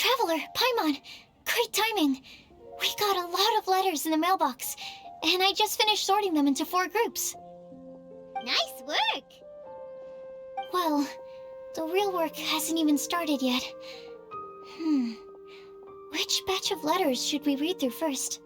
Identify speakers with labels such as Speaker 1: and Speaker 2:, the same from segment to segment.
Speaker 1: Traveler, Paimon, great timing. We got a lot of letters in the mailbox, and I just finished sorting them into 4 groups.
Speaker 2: Nice work!
Speaker 1: Well, the real work hasn't even started yet. Which batch of letters should we read through first?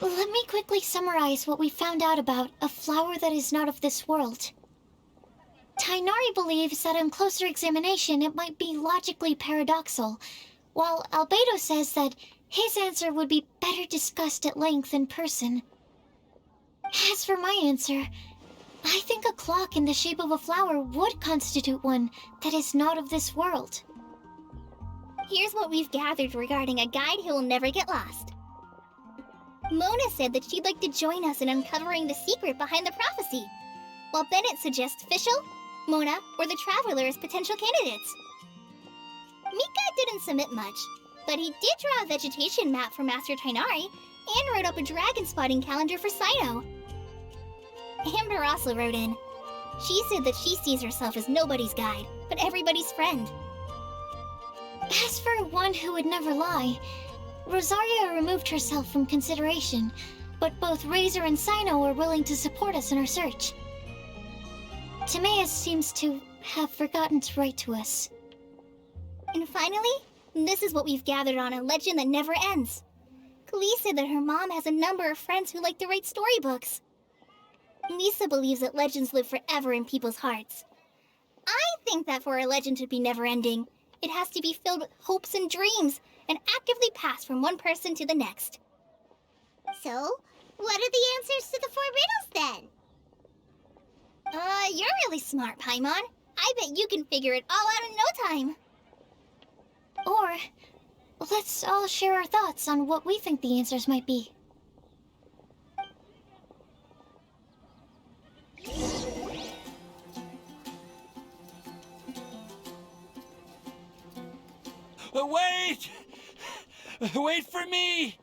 Speaker 1: Let me quickly summarize what we found out about a flower that is not of this world. Tainari believes that on closer examination it might be logically paradoxal, while Albedo says that his answer would be better discussed at length in person. As for my answer, I think a clock in the shape of a flower would constitute one that is not of this world.
Speaker 2: Here's what we've gathered regarding a guide who will never get lost. Mona said that she'd like to join us in uncovering the secret behind the prophecy, while Bennett suggests Fischl, Mona, or the Traveler as potential candidates. Mika didn't submit much, but he did draw a vegetation map for Master Tainari and wrote up a dragon spotting calendar for Sino. Amber also wrote in. She said that she sees herself as nobody's guide, but everybody's friend.
Speaker 1: As for one who would never lie, Rosaria removed herself from consideration, but both Razor and Sino are willing to support us in our search. Timaeus seems to have forgotten to write to us.
Speaker 2: And finally, this is what we've gathered on a legend that never ends. Klee said that her mom has a number of friends who like to write storybooks. Lisa believes that legends live forever in people's hearts. I think that for a legend to be never-ending, it has to be filled with hopes and dreams, and actively passed from one person to the next.
Speaker 3: So, what are the answers to the 4 riddles then?
Speaker 2: You're really smart, Paimon. I bet you can figure it all out in no time.
Speaker 1: Or, let's all share our thoughts on what we think the answers might be.
Speaker 4: Wait! Wait for me!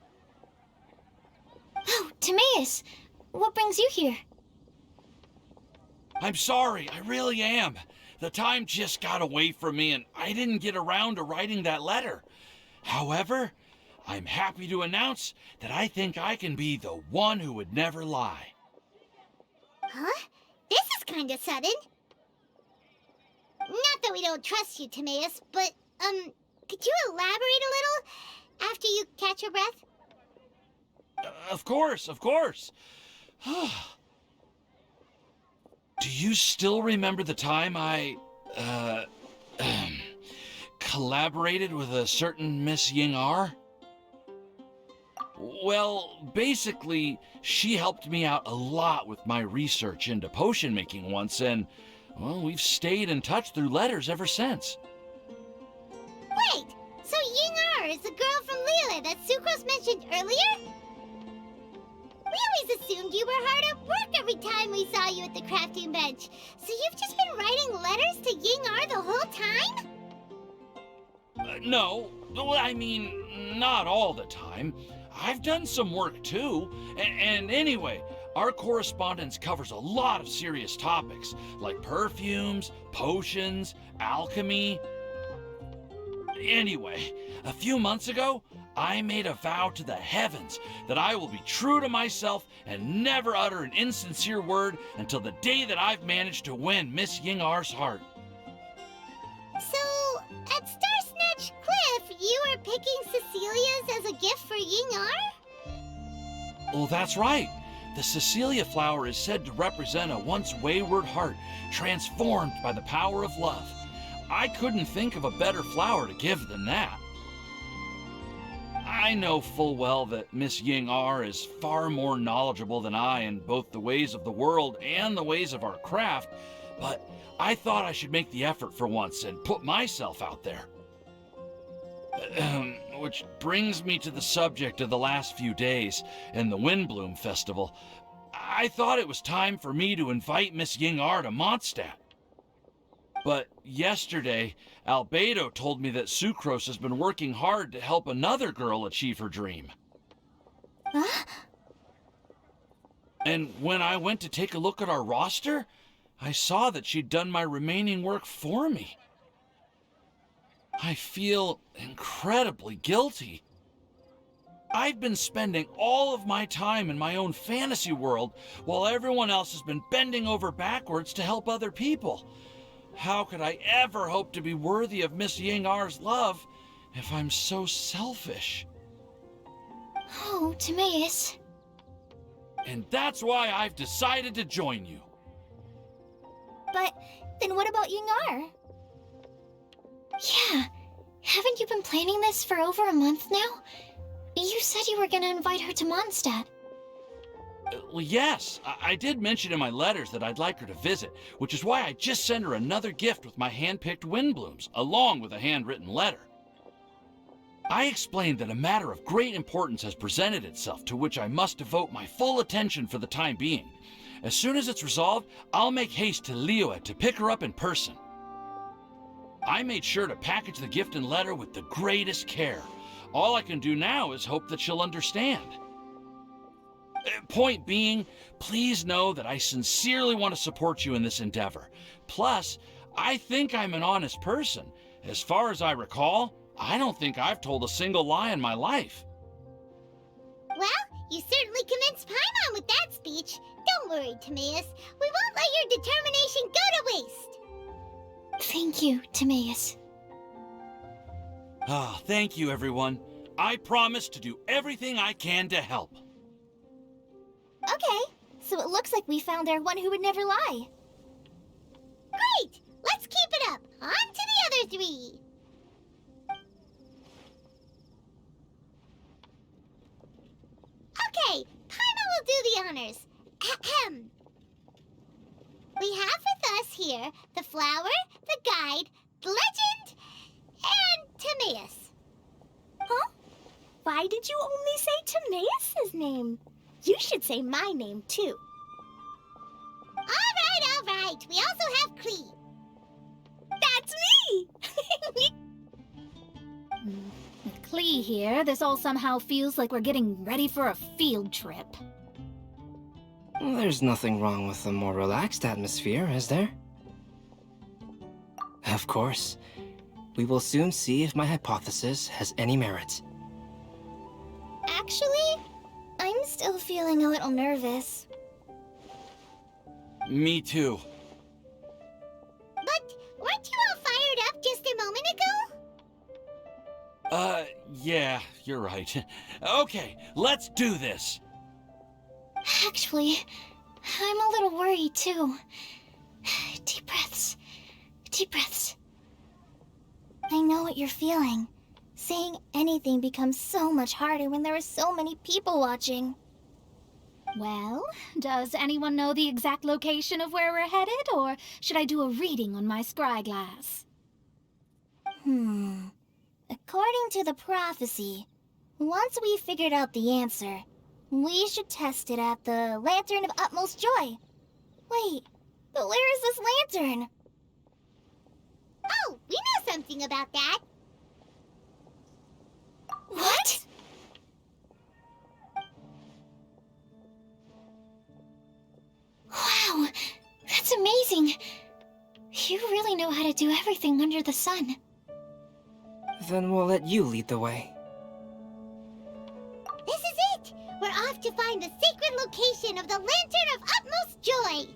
Speaker 1: Oh, Timaeus! What brings you here?
Speaker 4: I'm sorry, I really am. The time just got away from me and I didn't get around to writing that letter. However, I'm happy to announce that I think I can be the one who would never lie.
Speaker 3: Huh? This is kinda sudden. Not that we don't trust you, Timaeus, but, could you elaborate a little after you catch your breath?
Speaker 4: Of course, of course. Do you still remember the time I, collaborated with a certain Miss Ying-ar? Well, basically, she helped me out a lot with my research into potion making once, and, well, we've stayed in touch through letters ever since.
Speaker 3: Wait, so Ying-ar is the girl from Liyue that Sucrose mentioned earlier? We always assumed you were hard at work every time we saw you at the crafting bench. So you've just been writing letters to Ying-ar the whole time?
Speaker 4: No, well, I mean, not all the time. I've done some work too. And anyway, our correspondence covers a lot of serious topics, like perfumes, potions, alchemy. Anyway, a few months ago, I made a vow to the heavens that I will be true to myself and never utter an insincere word until the day that I've managed to win Miss Ying-ar's heart.
Speaker 3: So, at Star Snatch Cliff, you were picking Cecilia's as a gift for Ying-ar?
Speaker 4: Well, that's right. The Cecilia flower is said to represent a once wayward heart transformed by the power of love. I couldn't think of a better flower to give than that. I know full well that Miss Ying-ar is far more knowledgeable than I in both the ways of the world and the ways of our craft, but I thought I should make the effort for once and put myself out there. Which brings me to the subject of the last few days and the Windblume Festival. I thought it was time for me to invite Miss Ying-ar to Mondstadt. But yesterday, Albedo told me that Sucrose has been working hard to help another girl achieve her dream.
Speaker 2: Huh?
Speaker 4: And when I went to take a look at our roster, I saw that she'd done my remaining work for me. I feel incredibly guilty. I've been spending all of my time in my own fantasy world while everyone else has been bending over backwards to help other people. How could I ever hope to be worthy of Miss Ying-ar's love if I'm so selfish?
Speaker 1: Oh, Timaeus.
Speaker 4: And that's why I've decided to join you.
Speaker 2: But then what about Ying-ar?
Speaker 1: Yeah, haven't you been planning this for over a month now? You said you were gonna invite her to Mondstadt.
Speaker 4: Well, yes, I did mention in my letters that I'd like her to visit, which is why I just sent her another gift with my hand-picked Windblooms, along with a handwritten letter. I explained that a matter of great importance has presented itself to which I must devote my full attention for the time being. As soon as it's resolved, I'll make haste to Liyue to pick her up in person. I made sure to package the gift and letter with the greatest care. All I can do now is hope that she'll understand. Point being, please know that I sincerely want to support you in this endeavor. Plus, I think I'm an honest person. As far as I recall, I don't think I've told a single lie in my life.
Speaker 3: Well, you certainly convinced Paimon with that speech. Don't worry, Timaeus. We won't let your determination go to waste.
Speaker 1: Thank you, Timaeus.
Speaker 4: Ah, thank you, everyone. I promise to do everything I can to help.
Speaker 2: Okay, so it looks like we found our one who would never lie.
Speaker 3: Great! Let's keep it up. On to the other three. Okay, Paimon will do the honors. Ahem. We have with us here the flower, the guide, the legend, and Timaeus.
Speaker 2: Huh? Why did you only say Timaeus' name? You should say my name, too.
Speaker 3: All right. We also have Klee.
Speaker 2: That's me!
Speaker 5: With Klee here, this all somehow feels like we're getting ready for a field trip.
Speaker 6: There's nothing wrong with a more relaxed atmosphere, is there? Of course. We will soon see if my hypothesis has any merit.
Speaker 2: Actually, I'm still feeling a little nervous.
Speaker 4: Me too.
Speaker 3: But weren't you all fired up just a moment ago?
Speaker 4: Yeah, you're right. Okay, let's do this.
Speaker 1: Actually, I'm a little worried too. Deep breaths. Deep breaths.
Speaker 2: I know what you're feeling. Saying anything becomes so much harder when there are so many people watching.
Speaker 5: Well, does anyone know the exact location of where we're headed, or should I do a reading on my scry glass?
Speaker 2: According to the prophecy, once we figured out the answer, we should test it at the Lantern of Utmost Joy. Wait, but where is this lantern?
Speaker 3: Oh, we know something about that.
Speaker 2: What?
Speaker 1: Wow, that's amazing. You really know how to do everything under the sun.
Speaker 6: Then we'll let you lead the way.
Speaker 3: This is it! We're off to find the sacred location of the Lantern of Utmost Joy!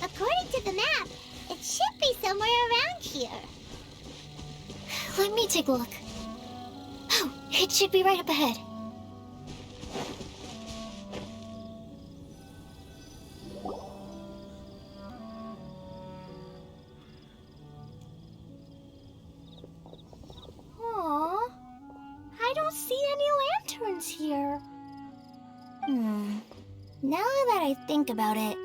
Speaker 3: According to the map, it should be somewhere around here.
Speaker 1: Let me take a look. Oh, it should be right up ahead.
Speaker 2: Aw, I don't see any lanterns here. Now that I think about it,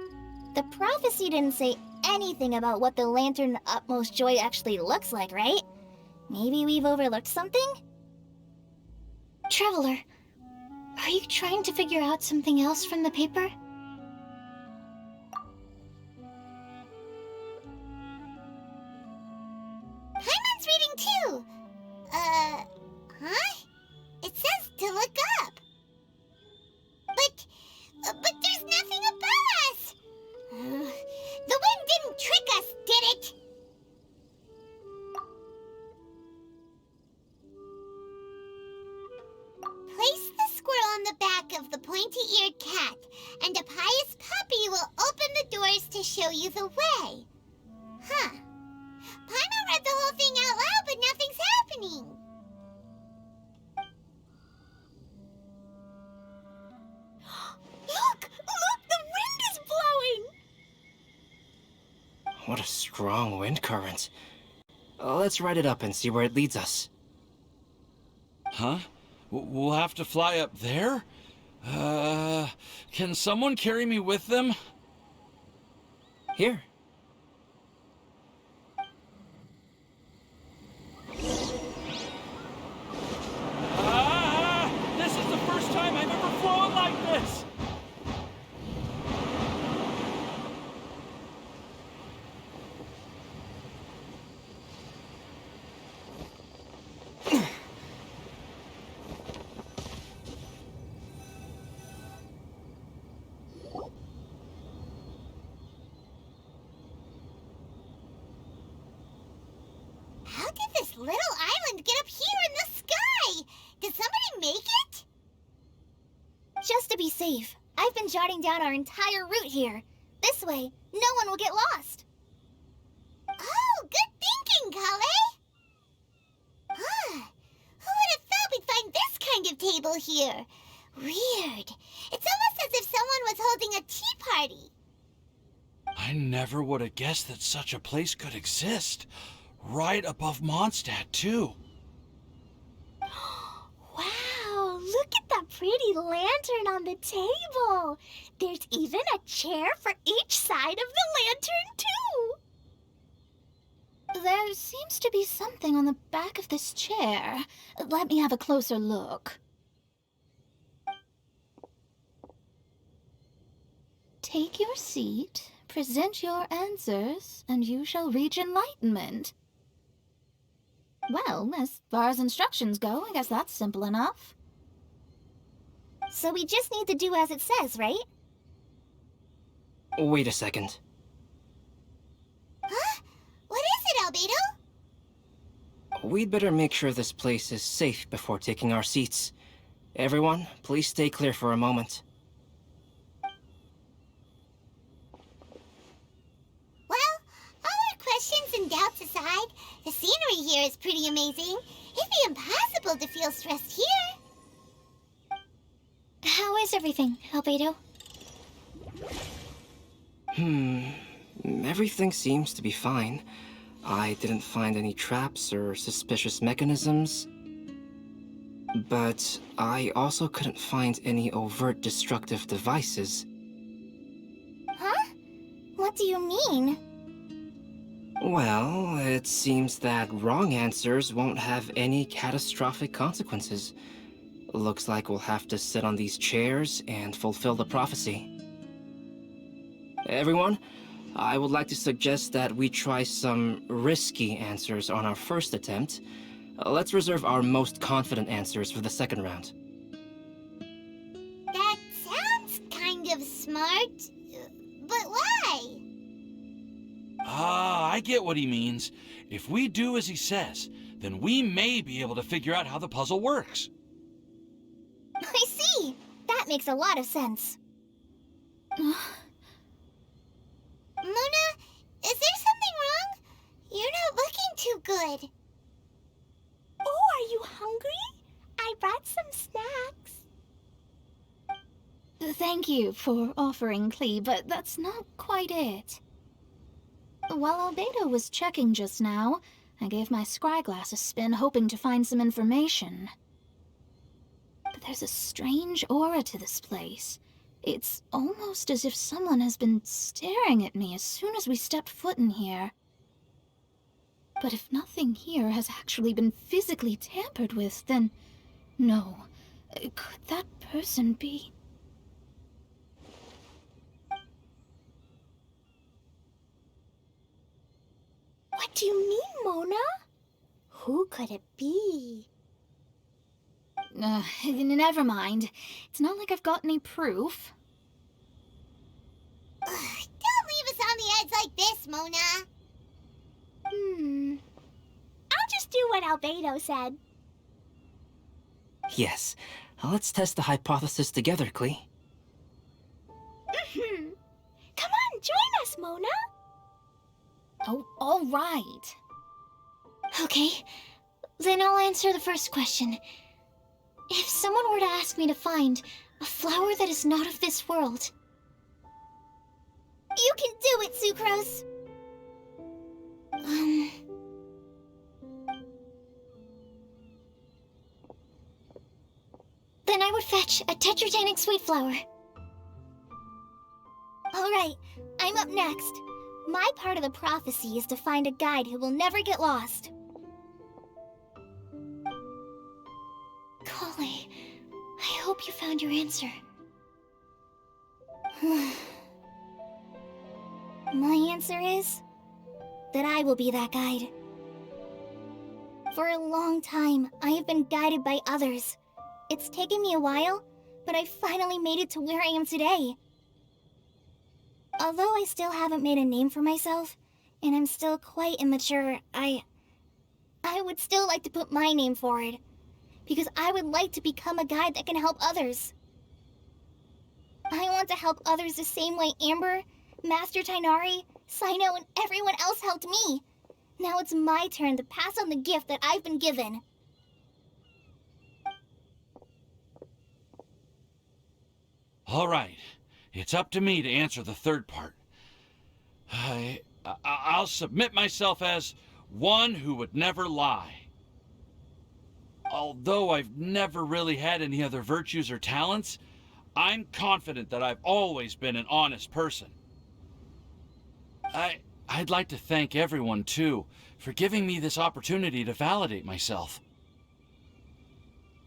Speaker 2: the prophecy didn't say anything about what the Lantern of Utmost Joy actually looks like, right? Maybe we've overlooked something?
Speaker 1: Traveler, are you trying to figure out something else from the paper?
Speaker 3: Paimon's reading too! Huh? It says to look up. But there's nothing above us! The wind didn't trick us, did it? Place the squirrel on the back of the pointy-eared cat, and a pious puppy will open the doors to show you the way. Huh. Paimon read the whole thing out loud, but nothing's happening.
Speaker 2: Look! Look! The wind is blowing!
Speaker 6: What a strong wind current. Let's ride it up and see where it leads us.
Speaker 4: Huh? We'll have to fly up there? Can someone carry me with them?
Speaker 6: Here.
Speaker 4: This is the first time I've ever flown like this!
Speaker 2: Just to be safe, I've been jotting down our entire route here. This way, no one will get lost.
Speaker 3: Oh, good thinking, Kale! Huh. Who would have thought we'd find this kind of table here? Weird. It's almost as if someone was holding a tea party.
Speaker 4: I never would have guessed that such a place could exist. Right above Mondstadt, too.
Speaker 3: Wow, look at that pretty lantern on the table. There's even a chair for each side of the lantern, too.
Speaker 5: There seems to be something on the back of this chair. Let me have a closer look. Take your seat, present your answers, and you shall reach enlightenment. Well, as far as instructions go, I guess that's simple enough.
Speaker 2: So we just need to do as it says, right?
Speaker 6: Wait a second.
Speaker 3: Huh? What is it, Albedo?
Speaker 6: We'd better make sure this place is safe before taking our seats. Everyone, please stay clear for a moment.
Speaker 3: Well, all our questions and doubts aside, the scenery here is pretty amazing. It'd be impossible to feel stressed here.
Speaker 1: How is everything, Albedo?
Speaker 6: Everything seems to be fine. I didn't find any traps or suspicious mechanisms. But I also couldn't find any overt destructive devices.
Speaker 2: Huh? What do you mean?
Speaker 6: Well, it seems that wrong answers won't have any catastrophic consequences. Looks like we'll have to sit on these chairs and fulfill the prophecy. Everyone, I would like to suggest that we try some risky answers on our first attempt. Let's reserve our most confident answers for the second round.
Speaker 3: That sounds kind of smart, but why?
Speaker 4: Ah, I get what he means. If we do as he says, then we may be able to figure out how the puzzle works.
Speaker 2: I see. That makes a lot of sense.
Speaker 3: Mona, is there something wrong? You're not looking too good. Oh, are you hungry? I brought some snacks.
Speaker 5: Thank you for offering, Klee, but that's not quite it. While Albedo was checking just now, I gave my scryglass a spin, hoping to find some information. But there's a strange aura to this place. It's almost as if someone has been staring at me as soon as we stepped foot in here. But if nothing here has actually been physically tampered with, then no. Could that person be...
Speaker 3: What do you mean, Mona? Who could it be?
Speaker 5: Never mind. It's not like I've got any proof.
Speaker 3: Ugh, don't leave us on the edge like this, Mona. I'll just do what Albedo said.
Speaker 6: Yes, let's test the hypothesis together, Klee.
Speaker 3: Come on, join us, Mona.
Speaker 5: Oh, all right.
Speaker 1: Okay, then I'll answer the first question. If someone were to ask me to find a flower that is not of this world...
Speaker 2: You can do it, Sucrose!
Speaker 1: Then I would fetch a tetragenic sweet flower.
Speaker 2: Alright, I'm up next. My part of the prophecy is to find a guide who will never get lost.
Speaker 1: Kale, I hope you found your answer.
Speaker 2: My answer is that I will be that guide. For a long time, I have been guided by others. It's taken me a while, but I finally made it to where I am today. Although I still haven't made a name for myself, and I'm still quite immature, I would still like to put my name forward. Because I would like to become a guide that can help others. to help others the same way Amber, Master Tainari, Sino, and everyone else helped me. Now it's my turn to pass on the gift that I've been given.
Speaker 4: All right, it's up to me to answer the third part. I'll submit myself as one who would never lie. Although I've never really had any other virtues or talents, I'm confident that I've always been an honest person. I'd like to thank everyone, too, for giving me this opportunity to validate myself.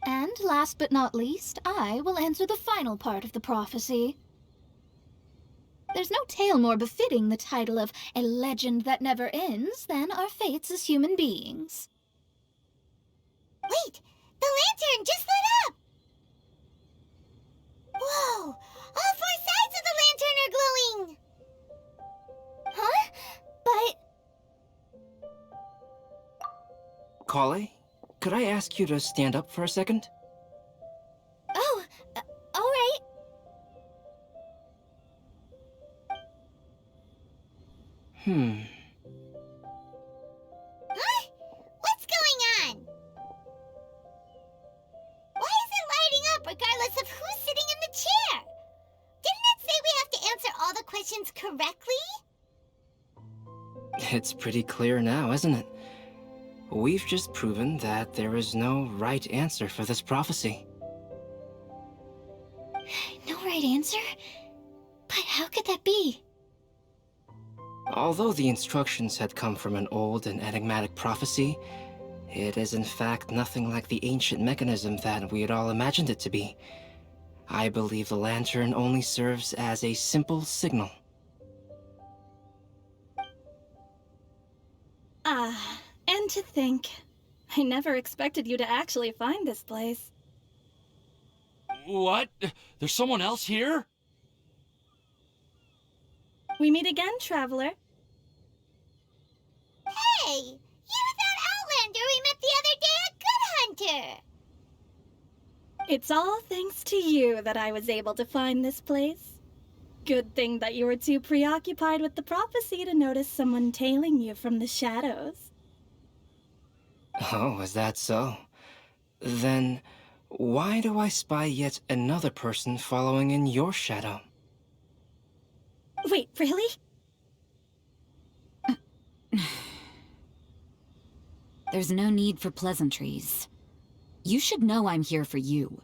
Speaker 5: And last but not least, I will answer the final part of the prophecy. There's no tale more befitting the title of a legend that never ends than our fates as human beings.
Speaker 3: Wait! The lantern just lit up! Whoa! All four sides of the lantern are glowing!
Speaker 2: Huh? But...
Speaker 6: Kale, could I ask you to stand up for a second?
Speaker 2: Oh, alright.
Speaker 3: Huh? What's going on? Why is it lighting up regardless of who's sitting in the chair? Didn't it say we have to answer all the questions correctly?
Speaker 6: It's pretty clear now, isn't it? We've just proven that there is no right answer for this prophecy.
Speaker 1: No right answer? But how could that be?
Speaker 6: Although the instructions had come from an old and enigmatic prophecy, it is in fact nothing like the ancient mechanism that we had all imagined it to be. I believe the lantern only serves as a simple signal.
Speaker 7: And to think, I never expected you to actually find this place.
Speaker 4: What? There's someone else here?
Speaker 7: We meet again, traveler.
Speaker 3: Hey! You're that Outlander we met the other day at Good Hunter!
Speaker 7: It's all thanks to you that I was able to find this place. Good thing that you were too preoccupied with the prophecy to notice someone tailing you from the shadows.
Speaker 6: Oh, is that so? Then, why do I spy yet another person following in your shadow?
Speaker 7: Wait, really?
Speaker 8: There's no need for pleasantries. You should know I'm here for you.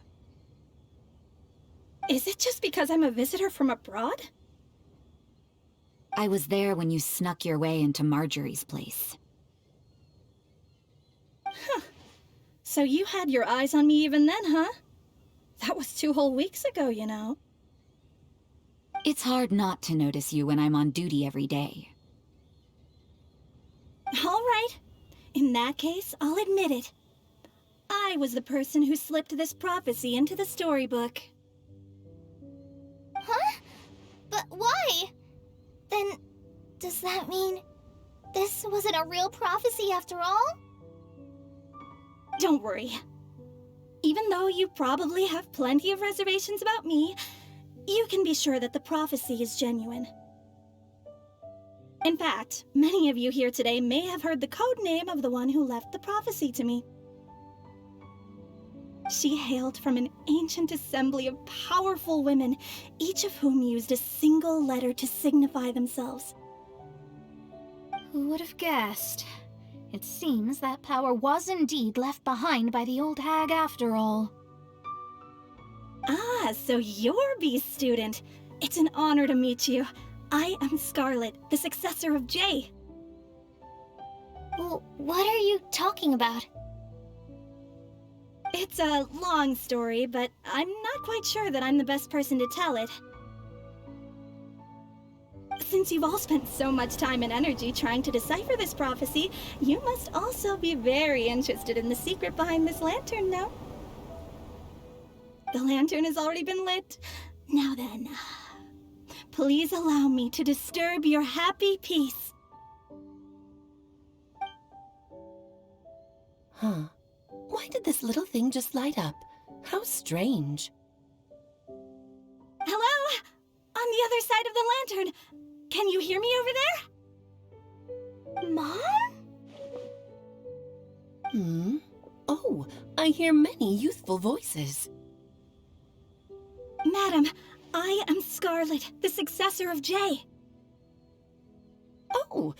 Speaker 7: Is it just because I'm a visitor from abroad?
Speaker 8: I was there when you snuck your way into Marjorie's place.
Speaker 7: Huh. So you had your eyes on me even then, huh? That was 2 whole weeks ago, you know.
Speaker 8: It's hard not to notice you when I'm on duty every day.
Speaker 7: All right. In that case, I'll admit it. I was the person who slipped this prophecy into the storybook.
Speaker 2: Huh? But why? Then, does that mean this wasn't a real prophecy after all?
Speaker 7: Don't worry. Even though you probably have plenty of reservations about me, you can be sure that the prophecy is genuine. In fact, many of you here today may have heard the code name of the one who left the prophecy to me. She hailed from an ancient assembly of powerful women, each of whom used a single letter to signify themselves.
Speaker 5: Who would have guessed? It seems that power was indeed left behind by the old hag after all.
Speaker 7: Ah, so you're B's student. It's an honor to meet you. I am Scarlet, the successor of Jay.
Speaker 1: Well, what are you talking about?
Speaker 7: It's a long story, but I'm not quite sure that I'm the best person to tell it. Since you've all spent so much time and energy trying to decipher this prophecy, you must also be very interested in the secret behind this lantern, no? The lantern has already been lit. Now then, please allow me to disturb your happy peace.
Speaker 9: Huh. Why did this little thing just light up? How strange.
Speaker 7: Hello? other side of the lantern. Can you hear me over there?
Speaker 2: Mom?
Speaker 9: Oh, I hear many youthful voices.
Speaker 7: Madam, I am Scarlet, the successor of Jay.
Speaker 9: Oh,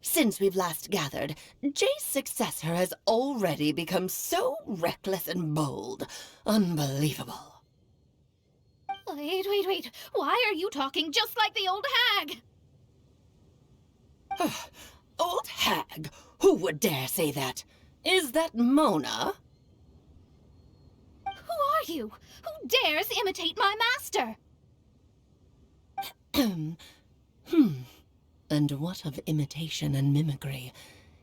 Speaker 9: since we've last gathered, Jay's successor has already become so reckless and bold. Unbelievable.
Speaker 5: Wait. Why are you talking just like the old hag?
Speaker 9: Old hag? Who would dare say that? Is that Mona?
Speaker 5: Who are you? Who dares imitate my master?
Speaker 9: And what of imitation and mimicry?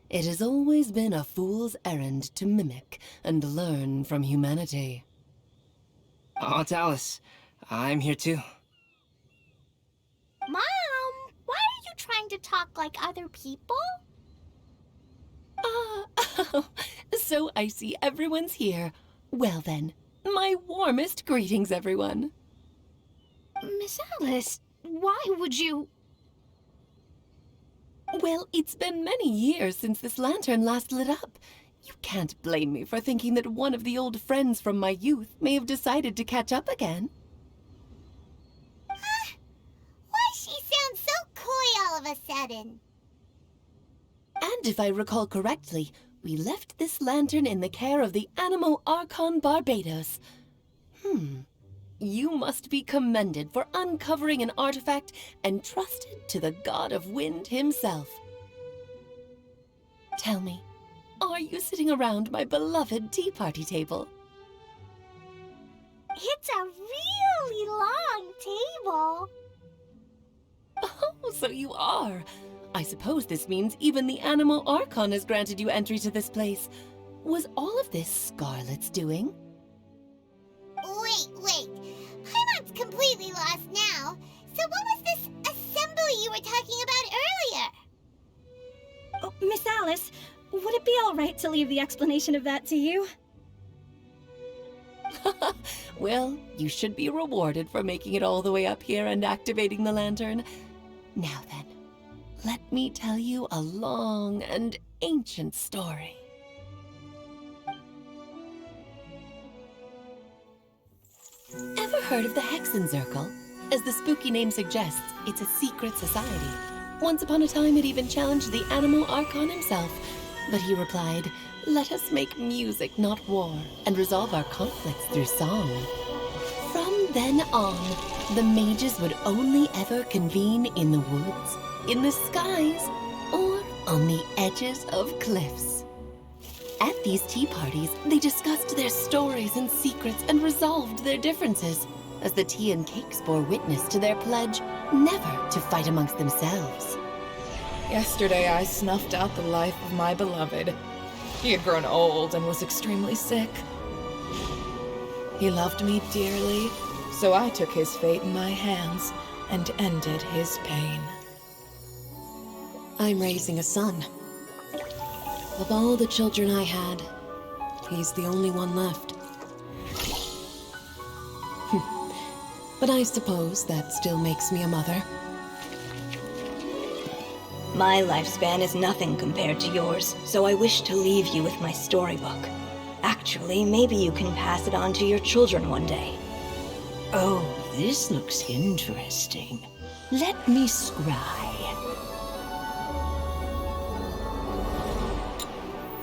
Speaker 9: It has always been a fool's errand to mimic and learn from humanity.
Speaker 6: Aunt Alice, I'm here too.
Speaker 2: Mom, why are you trying to talk like other people?
Speaker 9: So I see everyone's here. Well then, my warmest greetings, everyone.
Speaker 5: Miss Alice, why would you...
Speaker 9: Well, it's been many years since this lantern last lit up. You can't blame me for thinking that one of the old friends from my youth may have decided to catch up again.
Speaker 3: Why she sounds so coy all of a sudden?
Speaker 9: And if I recall correctly, we left this lantern in the care of the Animo Archon Barbados. You must be commended for uncovering an artifact entrusted to the god of wind himself. Tell me, are you sitting around my beloved tea party table?
Speaker 2: It's a really long table.
Speaker 9: Oh, so you are. I suppose this means even the Animo Archon has granted you entry to this place. Was all of this Scarlet's doing?
Speaker 3: Wait. Paimon's completely lost now. So what was this assembly you were talking about earlier?
Speaker 7: Oh, Miss Alice, would it be all right to leave the explanation of that to you?
Speaker 9: Well, you should be rewarded for making it all the way up here and activating the lantern. Now then, let me tell you a long and ancient story. Ever heard of the Hexenzirkel? As the spooky name suggests, it's a secret society. Once upon a time, it even challenged the Animo Archon himself. But he replied, "Let us make music, not war, and resolve our conflicts through song." From then on, the mages would only ever convene in the woods, in the skies, or on the edges of cliffs. At these tea parties, they discussed their stories and secrets and resolved their differences, as the tea and cakes bore witness to their pledge never to fight amongst themselves.
Speaker 10: Yesterday I snuffed out the life of my beloved. He had grown old and was extremely sick. He loved me dearly, so I took his fate in my hands and ended his pain.
Speaker 9: I'm raising a son. Of all the children I had, he's the only one left. But I suppose that still makes me a mother.
Speaker 11: My lifespan is nothing compared to yours, so I wish to leave you with my storybook. Actually, maybe you can pass it on to your children one day.
Speaker 12: Oh, this looks interesting. Let me scry.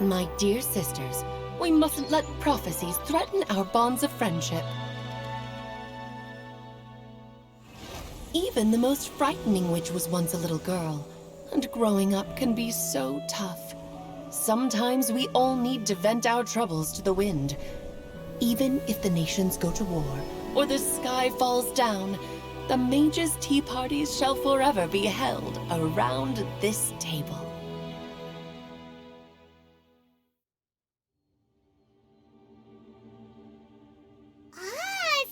Speaker 9: My dear sisters, we mustn't let prophecies threaten our bonds of friendship. Even the most frightening witch was once a little girl, and growing up can be so tough. Sometimes we all need to vent our troubles to the wind. Even if the nations go to war, or the sky falls down, the mages' tea parties shall forever be held around this table.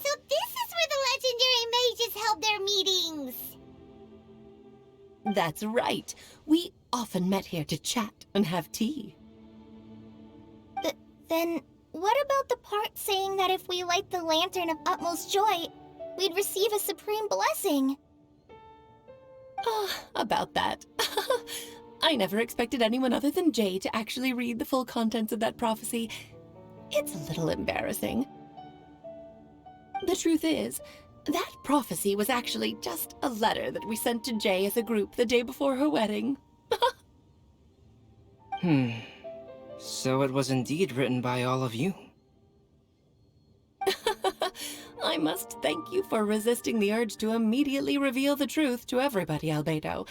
Speaker 3: So this is where the legendary mages held their meetings.
Speaker 9: That's right. We often met here to chat and have tea.
Speaker 2: Then, what about the part saying that if we light the lantern of utmost joy, we'd receive a supreme blessing.
Speaker 9: About that. I never expected anyone other than Jay to actually read the full contents of that prophecy. It's a little embarrassing. The truth is, that prophecy was actually just a letter that we sent to Jay as a group the day before her wedding.
Speaker 6: So it was indeed written by all of you.
Speaker 9: I must thank you for resisting the urge to immediately reveal the truth to everybody, Albedo.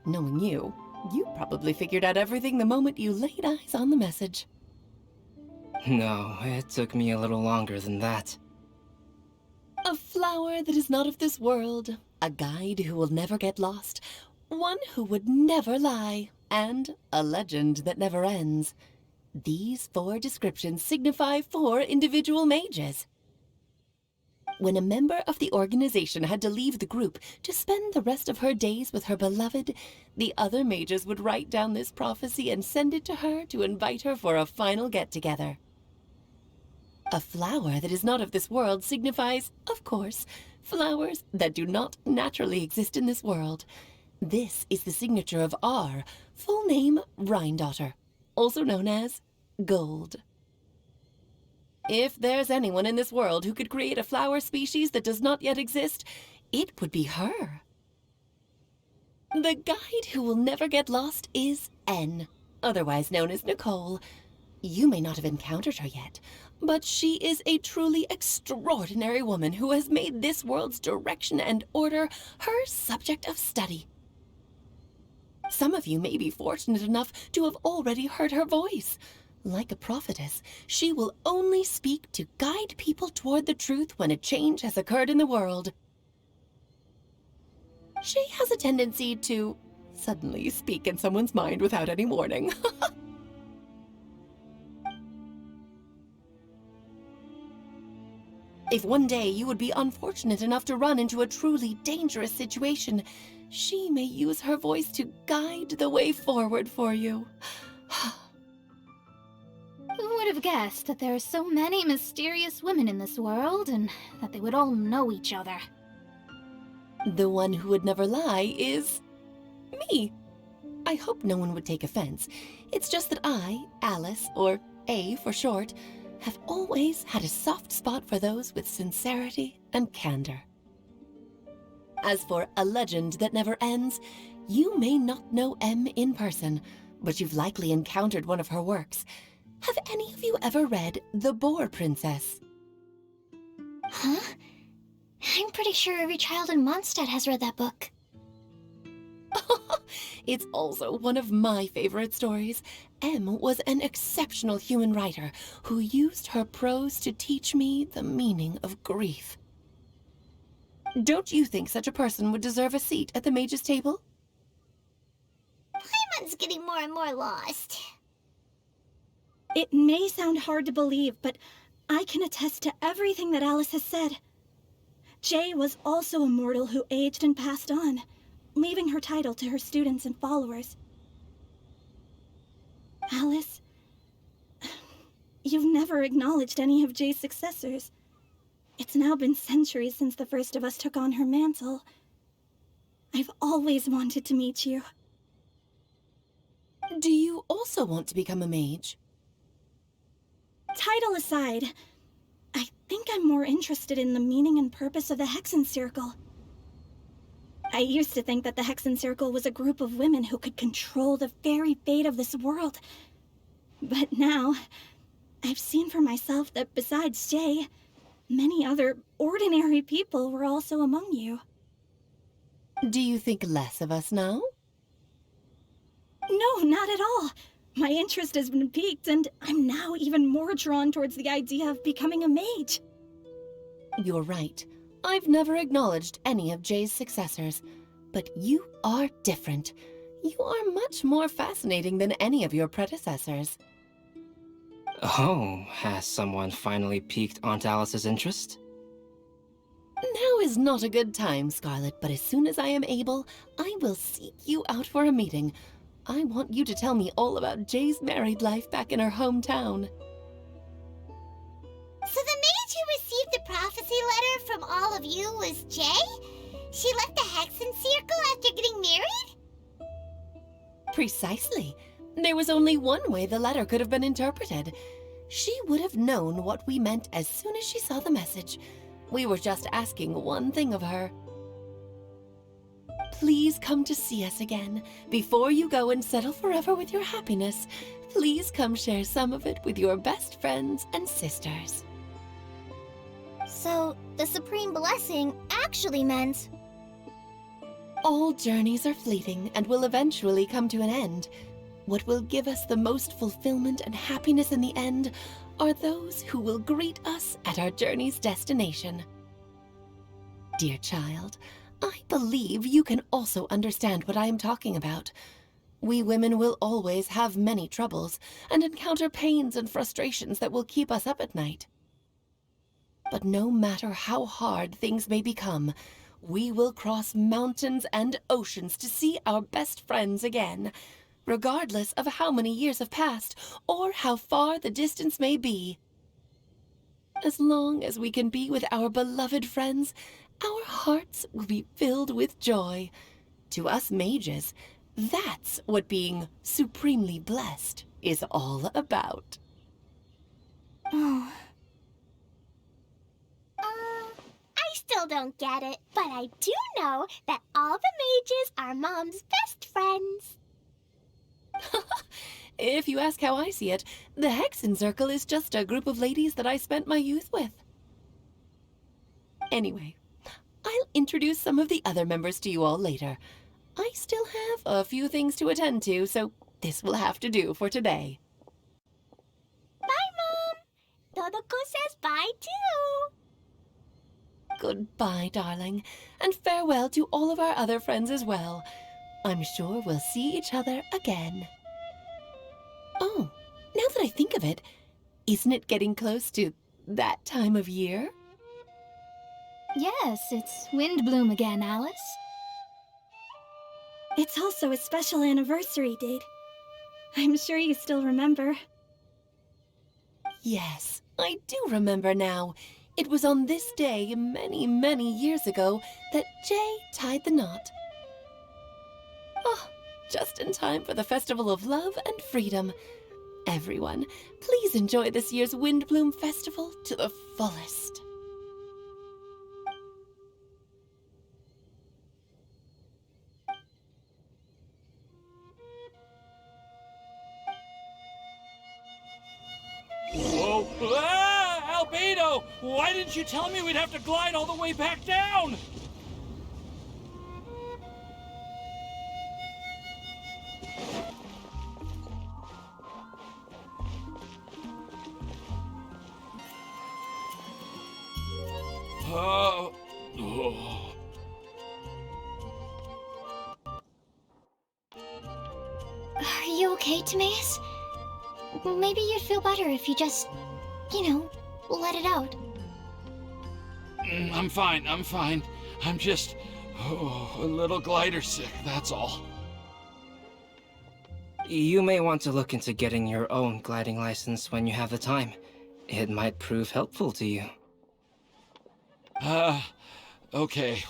Speaker 9: Knowing you, you probably figured out everything the moment you laid eyes on the message.
Speaker 6: No, it took me a little longer than that.
Speaker 9: A flower that is not of this world, a guide who will never get lost, one who would never lie, and a legend that never ends. These 4 descriptions signify 4 individual mages. When a member of the organization had to leave the group to spend the rest of her days with her beloved, the other mages would write down this prophecy and send it to her to invite her for a final get-together. A flower that is not of this world signifies, of course, flowers that do not naturally exist in this world. This is the signature of our full name, Rhine-daughter, also known as Gold. If there's anyone in this world who could create a flower species that does not yet exist, it would be her. The guide who will never get lost is N, otherwise known as Nicole. You may not have encountered her yet, but she is a truly extraordinary woman who has made this world's direction and order her subject of study. Some of you may be fortunate enough to have already heard her voice. Like a prophetess, she will only speak to guide people toward the truth when a change has occurred in the world. She has a tendency to suddenly speak in someone's mind without any warning. If one day you would be unfortunate enough to run into a truly dangerous situation, she may use her voice to guide the way forward for you.
Speaker 5: Who would have guessed that there are so many mysterious women in this world, and that they would all know each other?
Speaker 9: The one who would never lie is me. I hope no one would take offense. It's just that I, Alice, or A for short, have always had a soft spot for those with sincerity and candor. As for a legend that never ends, you may not know M in person, but you've likely encountered one of her works. Have any of you ever read The Boar Princess?
Speaker 1: Huh? I'm pretty sure every child in Mondstadt has read that book.
Speaker 9: It's also one of my favorite stories. M was an exceptional human writer who used her prose to teach me the meaning of grief. Don't you think such a person would deserve a seat at the mage's table?
Speaker 3: Paimon's getting more and more lost.
Speaker 7: It may sound hard to believe, but I can attest to everything that Alice has said. Jay was also a mortal who aged and passed on, leaving her title to her students and followers. Alice, you've never acknowledged any of Jay's successors. It's now been centuries since the first of us took on her mantle. I've always wanted to meet you.
Speaker 9: Do you also want to become a mage?
Speaker 7: Title aside, I think I'm more interested in the meaning and purpose of the Hexen Circle. I used to think that the Hexen Circle was a group of women who could control the very fate of this world. But now, I've seen for myself that besides Jay, many other ordinary people were also among you.
Speaker 9: Do you think less of us now?
Speaker 7: No, not at all. My interest has been piqued, and I'm now even more drawn towards the idea of becoming a mage.
Speaker 9: You're right. I've never acknowledged any of Jay's successors, but you are different. You are much more fascinating than any of your predecessors.
Speaker 6: Oh, has someone finally piqued Aunt Alice's interest?
Speaker 9: Now is not a good time, Scarlet, but as soon as I am able, I will seek you out for a meeting. I want you to tell me all about Jay's married life back in her hometown.
Speaker 3: So the mage who received the prophecy letter from all of you was Jay? She left the Hexen Circle after getting married?
Speaker 9: Precisely. There was only one way the letter could have been interpreted. She would have known what we meant as soon as she saw the message. We were just asking one thing of her. Please come to see us again. Before you go and settle forever with your happiness, please come share some of it with your best friends and sisters.
Speaker 2: So, the Supreme Blessing actually meant...
Speaker 9: All journeys are fleeting and will eventually come to an end. What will give us the most fulfillment and happiness in the end are those who will greet us at our journey's destination. Dear child, I believe you can also understand what I am talking about. We women will always have many troubles and encounter pains and frustrations that will keep us up at night. But no matter how hard things may become, we will cross mountains and oceans to see our best friends again, regardless of how many years have passed or how far the distance may be. As long as we can be with our beloved friends, our hearts will be filled with joy. To us mages, that's what being supremely blessed is all about.
Speaker 2: Oh.
Speaker 3: I still don't get it, but I do know that all the mages are Mom's best friends.
Speaker 9: If you ask how I see it, the Hexen Circle is just a group of ladies that I spent my youth with. Anyway, I'll introduce some of the other members to you all later. I still have a few things to attend to, so this will have to do for today.
Speaker 3: Bye, Mom. Todoko says bye, too.
Speaker 9: Goodbye, darling, and farewell to all of our other friends as well. I'm sure we'll see each other again. Oh, now that I think of it, isn't it getting close to that time of year?
Speaker 5: Yes, it's Windblume again, Alice.
Speaker 7: It's also a special anniversary date. I'm sure you still remember.
Speaker 9: Yes, I do remember now. It was on this day, many, many years ago, that Jay tied the knot. Oh, just in time for the Festival of Love and Freedom. Everyone, please enjoy this year's Windblume Festival to the fullest.
Speaker 4: Whoa! Ah, Albedo! Why didn't you tell me we'd have to glide all the way back down? Oh.
Speaker 1: Are you okay, Timaeus? Maybe you'd feel better if you just, let it out.
Speaker 4: I'm fine. I'm just a little glider sick, that's all.
Speaker 6: You may want to look into getting your own gliding license when you have the time. It might prove helpful to you.
Speaker 4: Okay.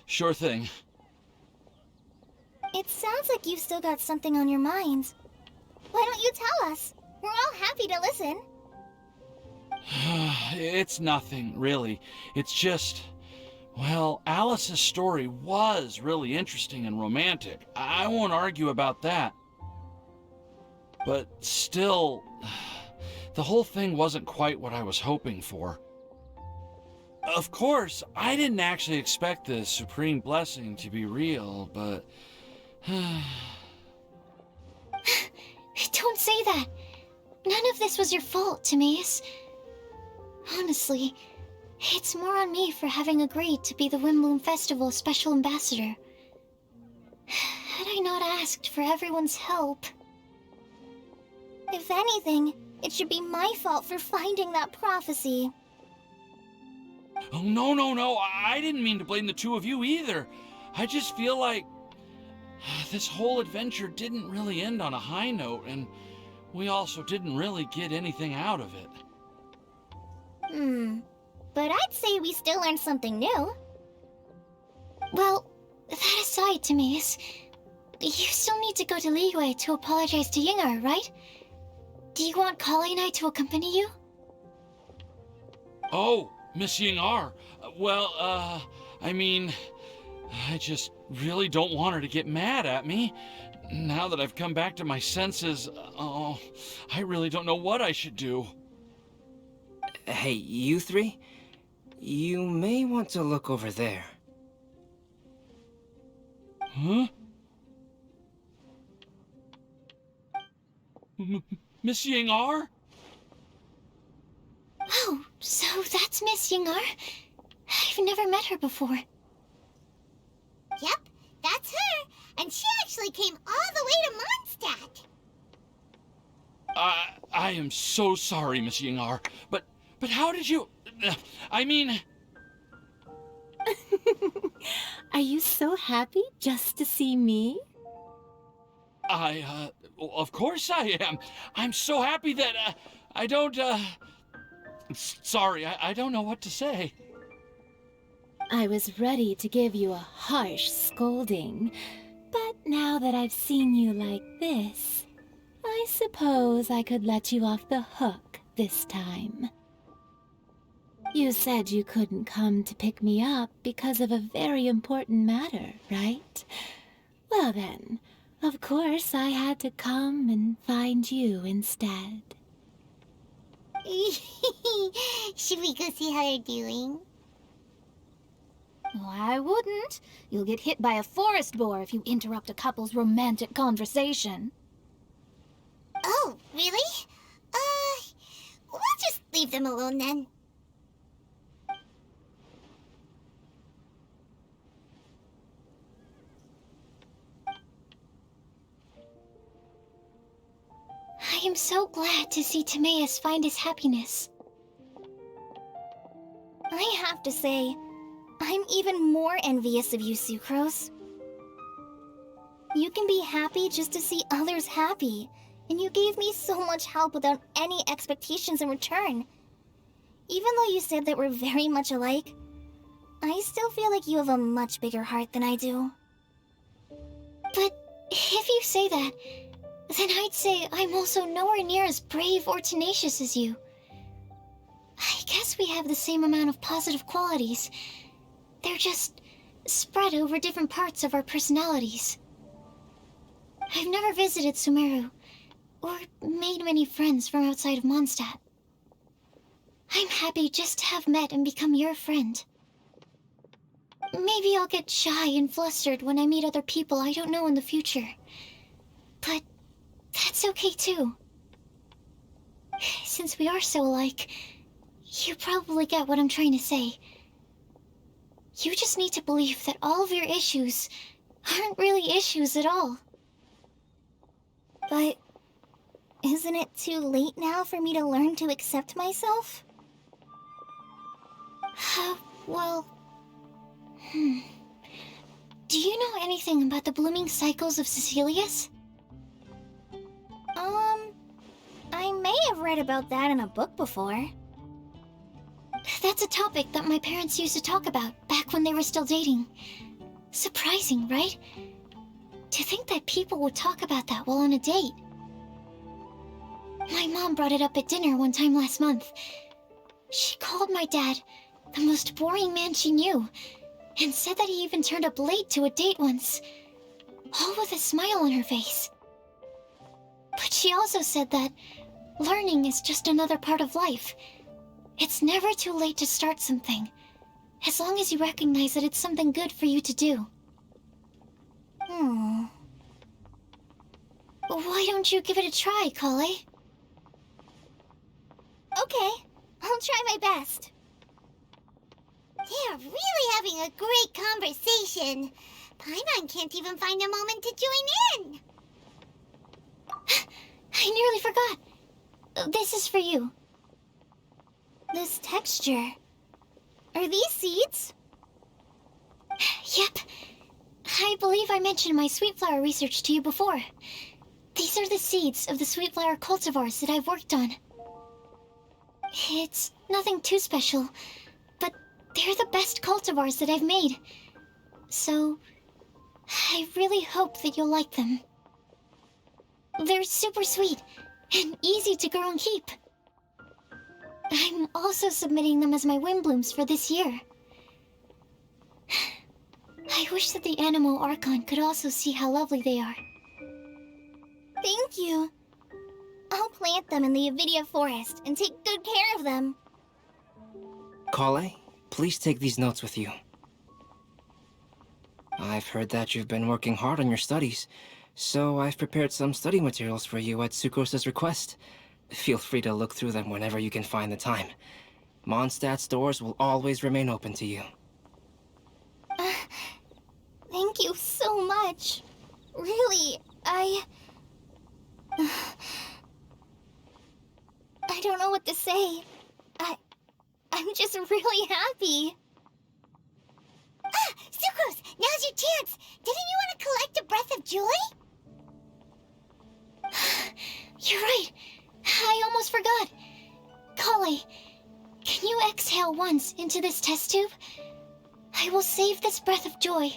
Speaker 4: Sure thing.
Speaker 2: It sounds like you've still got something on your mind. Why don't you tell us? We're all happy to listen.
Speaker 4: It's nothing, really. It's just... Well, Alice's story was really interesting and romantic. I won't argue about that. But still, the whole thing wasn't quite what I was hoping for. Of course, I didn't actually expect the Supreme Blessing to be real, but...
Speaker 1: Don't say that. None of this was your fault, Timaeus. Honestly, it's more on me for having agreed to be the Windblume Festival Special Ambassador. Had I not asked for everyone's help...
Speaker 2: If anything, it should be my fault for finding that prophecy.
Speaker 4: Oh, no. I didn't mean to blame the two of you either. I just feel like this whole adventure didn't really end on a high note, and we also didn't really get anything out of it.
Speaker 2: but I'd say we still learned something new.
Speaker 1: Well, that aside, Timaeus, you still need to go to Liyue to apologize to Yingar, right? Do you want Kali and I to accompany you?
Speaker 4: Oh, Miss Yingar. Well, I mean, I just really don't want her to get mad at me. Now that I've come back to my senses, oh, I really don't know what I should do.
Speaker 6: Hey, you three? You may want to look over there.
Speaker 4: Huh? Miss Yingar?
Speaker 1: Oh, so that's Miss Yingar? I've never met her before.
Speaker 3: Yep, that's her. And she actually came all the way to Mondstadt.
Speaker 4: I am so sorry, Miss Yingar, but how did you... I mean...
Speaker 13: Are you so happy just to see me?
Speaker 4: Of course I am. I'm so happy that, I don't, Sorry, I don't know what to say.
Speaker 13: I was ready to give you a harsh scolding, but now that I've seen you like this, I suppose I could let you off the hook this time. You said you couldn't come to pick me up because of a very important matter, right? Well then, of course I had to come and find you instead.
Speaker 3: Should we go see how they're doing?
Speaker 5: Oh, I wouldn't. You'll get hit by a forest boar if you interrupt a couple's romantic conversation.
Speaker 3: Oh, really? We'll just leave them alone then.
Speaker 1: I am so glad to see Timaeus find his happiness.
Speaker 2: I have to say, I'm even more envious of you, Sucrose. You can be happy just to see others happy, and you gave me so much help without any expectations in return. Even though you said that we're very much alike, I still feel like you have a much bigger heart than I do.
Speaker 1: But if you say that, then I'd say I'm also nowhere near as brave or tenacious as you. I guess we have the same amount of positive qualities. They're just spread over different parts of our personalities. I've never visited Sumeru, or made many friends from outside of Mondstadt. I'm happy just to have met and become your friend. Maybe I'll get shy and flustered when I meet other people I don't know in the future. But that's okay too. Since we are so alike, you probably get what I'm trying to say. You just need to believe that all of your issues aren't really issues at all.
Speaker 2: But isn't it too late now for me to learn to accept myself?
Speaker 1: Well... Do you know anything about the blooming cycles of Cecilius?
Speaker 2: I may have read about that in a book before.
Speaker 1: That's a topic that my parents used to talk about back when they were still dating. Surprising, right? To think that people would talk about that while on a date. My mom brought it up at dinner one time last month. She called my dad the most boring man she knew, and said that he even turned up late to a date once, all with a smile on her face. But she also said that learning is just another part of life. It's never too late to start something, as long as you recognize that it's something good for you to do. Why don't you give it a try, Kali?
Speaker 2: Okay, I'll try my best.
Speaker 3: They're really having a great conversation. Paimon can't even find a moment to join in.
Speaker 1: I nearly forgot. This is for you.
Speaker 2: This texture. Are these seeds?
Speaker 1: Yep. I believe I mentioned my sweet flower research to you before. These are the seeds of the sweet flower cultivars that I've worked on. It's nothing too special, They're the best cultivars that I've made. So, I really hope that you'll like them. They're super sweet and easy to grow and keep. I'm also submitting them as my Windblooms for this year. I wish that the Animal Archon could also see how lovely they are.
Speaker 2: Thank you. I'll plant them in the Avidia forest and take good care of them.
Speaker 6: Kale, please take these notes with you. I've heard that you've been working hard on your studies, so I've prepared some study materials for you at Sucrose's request. Feel free to look through them whenever you can find the time. Mondstadt's doors will always remain open to you.
Speaker 2: Thank you so much. Really, I don't know what to say. I'm just really happy.
Speaker 3: Ah! Sucrose! Now's your chance! Didn't you want to collect a breath of joy?
Speaker 1: You're right. I almost forgot. Kale, can you exhale once into this test tube? I will save this breath of joy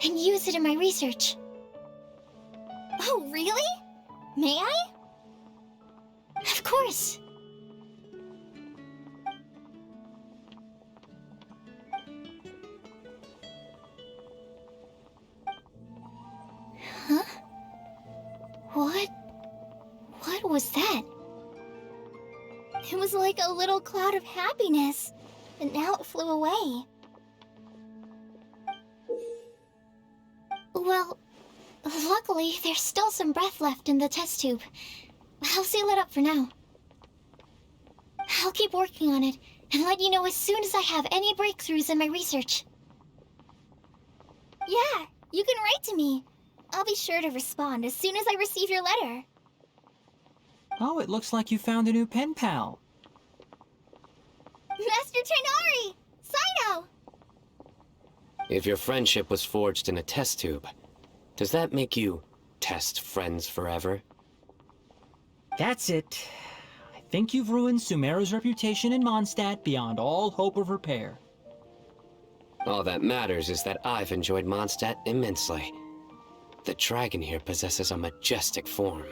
Speaker 1: and use it in my research.
Speaker 2: Oh, really? May I?
Speaker 1: Of course. Huh? What was that?
Speaker 2: It was like a little cloud of happiness, and now it flew away.
Speaker 1: Well, luckily, there's still some breath left in the test tube. I'll seal it up for now. I'll keep working on it, and let you know as soon as I have any breakthroughs in my research.
Speaker 2: Yeah, you can write to me. I'll be sure to respond as soon as I receive your letter.
Speaker 14: Oh, it looks like you found a new pen pal.
Speaker 2: Master Tainari! Sino!
Speaker 15: If your friendship was forged in a test tube, does that make you test friends forever?
Speaker 14: That's it. I think you've ruined Sumeru's reputation in Mondstadt beyond all hope of repair.
Speaker 15: All that matters is that I've enjoyed Mondstadt immensely. The dragon here possesses a majestic form.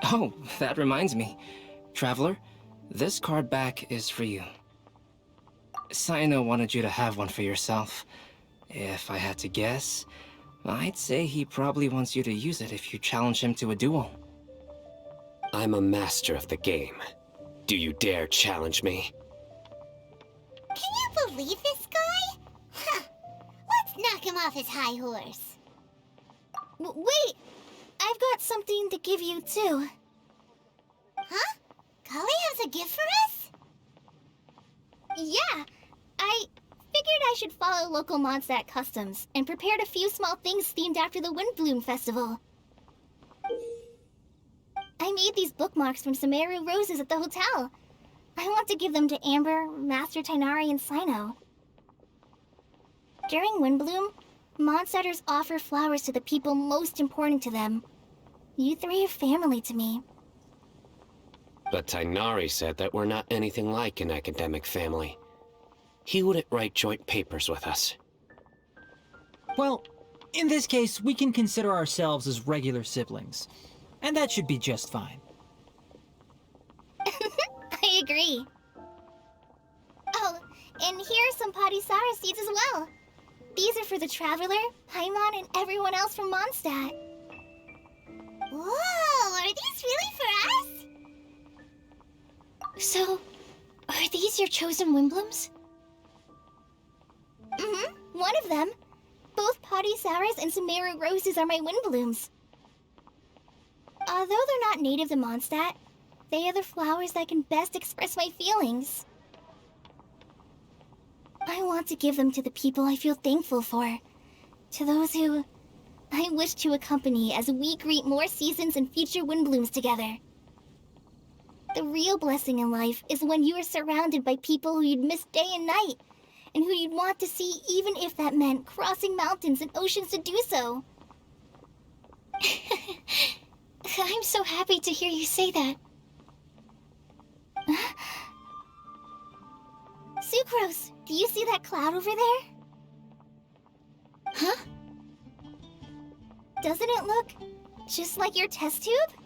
Speaker 6: Oh, that reminds me. Traveler, this card back is for you. Sino wanted you to have one for yourself. If I had to guess, I'd say he probably wants you to use it if you challenge him to a duel.
Speaker 15: I'm a master of the game. Do you dare challenge me?
Speaker 3: Can you believe this guy? Huh. Let's knock him off his high horse.
Speaker 2: Wait! I've got something to give you, too.
Speaker 3: Huh? Kale has a gift for us?
Speaker 2: Yeah! I figured I should follow local Mondstadt customs and prepared a few small things themed after the Windblume festival. I made these bookmarks from Sumeru roses at the hotel. I want to give them to Amber, Master Tainari, and Sino. During Windblume, Mondstadters offer flowers to the people most important to them. You three are family to me.
Speaker 15: But Tainari said that we're not anything like an academic family. He wouldn't write joint papers with us.
Speaker 14: Well, in this case, we can consider ourselves as regular siblings. And that should be just fine.
Speaker 2: I agree. Oh, and here are some Padisara seeds as well. These are for the Traveler, Paimon, and everyone else from Mondstadt.
Speaker 3: Whoa, are these really for us?
Speaker 1: So, are these your chosen Windblooms?
Speaker 2: Mm-hmm, one of them. Both Padisaras and Sumeru roses are my Windblooms. Although they're not native to Mondstadt, they are the flowers that can best express my feelings. I want to give them to the people I feel thankful for. To those who I wish to accompany as we greet more seasons and future Windblooms together. The real blessing in life is when you are surrounded by people who you'd miss day and night, and who you'd want to see even if that meant crossing mountains and oceans to do so.
Speaker 1: I'm so happy to hear you say that.
Speaker 2: Sucrose, do you see that cloud over there?
Speaker 1: Huh?
Speaker 2: Doesn't it look just like your test tube?